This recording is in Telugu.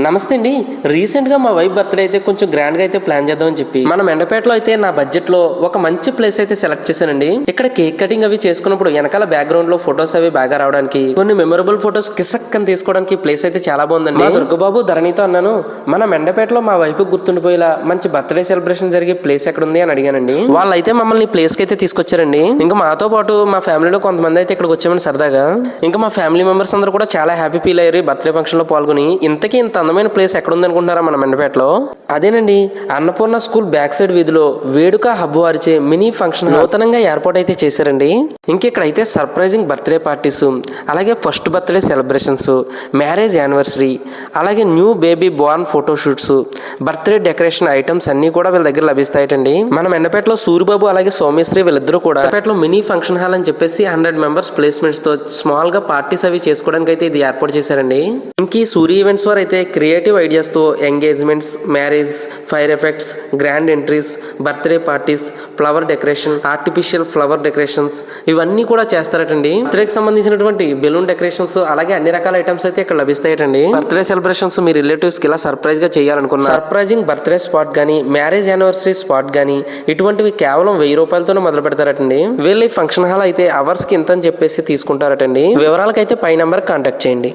నమస్తే అండి. రీసెంట్ గా మా వైఫ్ బర్త్డే అయితే కొంచెం గ్రాండ్ గా అయితే ప్లాన్ చేద్దామని చెప్పి మనం ఎండపేటలో అయితే నా బడ్జెట్ లో ఒక మంచి ప్లేస్ అయితే సెలెక్ట్ చేశానండి. ఇక్కడ కేక్ కటింగ్ అవి చేసుకున్నప్పుడు వెనకాల బ్యాక్గ్రౌండ్ లో ఫొటోస్ అవి బాగా రావడానికి కొన్ని మెమొరబుల్ ఫొటోస్ కిసక్కని తీసుకోవడానికి ప్లేస్ అయితే చాలా బాగుందండి. మా దుర్గబాబు ధరణితో అన్నాను, మనం ఎండపేటలో మా వైఫ్ గుర్తుండిపోయేలా మంచి బర్త్డే సెలబ్రేషన్ జరిగే ప్లేస్ ఎక్కడ ఉంది అని అడిగానండి. వాళ్ళైతే మమ్మల్ని ప్లేస్ కి అయితే తీసుకొచ్చారండి. ఇంకా మాతో పాటు మా ఫ్యామిలీలో కొంతమంది అయితే ఇక్కడికి వచ్చామని సరదాగా. ఇంకా మా ఫ్యామిలీ మెంబర్స్ అందరూ కూడా చాలా హ్యాపీ ఫీల్ అయ్యారు బర్త్డే ఫంక్షన్ లో పాల్గొని. ఇంతకీ ఇంత అందమైన ప్లేస్ ఎక్కడ ఉంది అనుకుంటున్నారా మన మెండపేటలో? అదేనండి, అన్నపూర్ణ స్కూల్ బ్యాక్ సైడ్ వీధిలో వేడుక హబ్ వారిచే మినీ ఫంక్షన్ నూతనంగా ఏర్పాటు అయితే చేశారండి. ఇంకెక్కడైతే సర్ప్రైజింగ్ బర్త్డే పార్టీస్, అలాగే first birthday celebrations, marriage anniversary, అలాగే new baby born photoshoots, birthday decoration items అన్ని కూడా వీళ్ళ దగ్గర లభిస్తాయటండి. మన మెండపేటలో సూరిబాబు అలాగే సౌమ్యశ్రీ వీళ్ళిద్దరూ కూడా మెండపేటలో మినీ ఫంక్షన్ హాల్ అని చెప్పేసి 100 మెంబర్స్ ప్లేస్మెంట్స్ తో స్మాల్ గా పార్టీస్ అవి చేసుకోవడానికి అయితే ఇది ఏర్పాటు చేశారండి. ఇంక సూరి ఈవెంట్స్ వారు అయితే క్రియేటివ్ ఐడియాస్ తో engagements, marriage, fire effects, grand entries, birthday parties, flower decoration, artificial flower decorations ఇవన్నీ కూడా చేస్తారటండి. బర్త్డేకి సంబంధించినటువంటి బెలూన్ డెకరేషన్స్ అలాగే అన్ని రకాల ఐటమ్స్ అయితే ఇక్కడ లభిస్తాయటండి. బర్త్డే సెలబ్రేషన్స్ మీ రిలేటివ్స్ కి ఇలా సర్ప్రైజ్ గా చేయాలనుకున్న సర్ప్రైజింగ్ బర్త్డే స్పాట్ గానీ, మ్యారేజ్ యానివర్సరీ స్పాట్ గానీ ఇటువంటివి కేవలం 1000 రూపాయలతోనే మొదలు పెడతారటండి. వీళ్ళు ఈ ఫంక్షన్ హాల్ అయితే అవర్స్ కి ఇంత అని చెప్పేసి తీసుకుంటారటండి. వివరాలకైతే పై నంబర్ కాంటాక్ట్ చేయండి.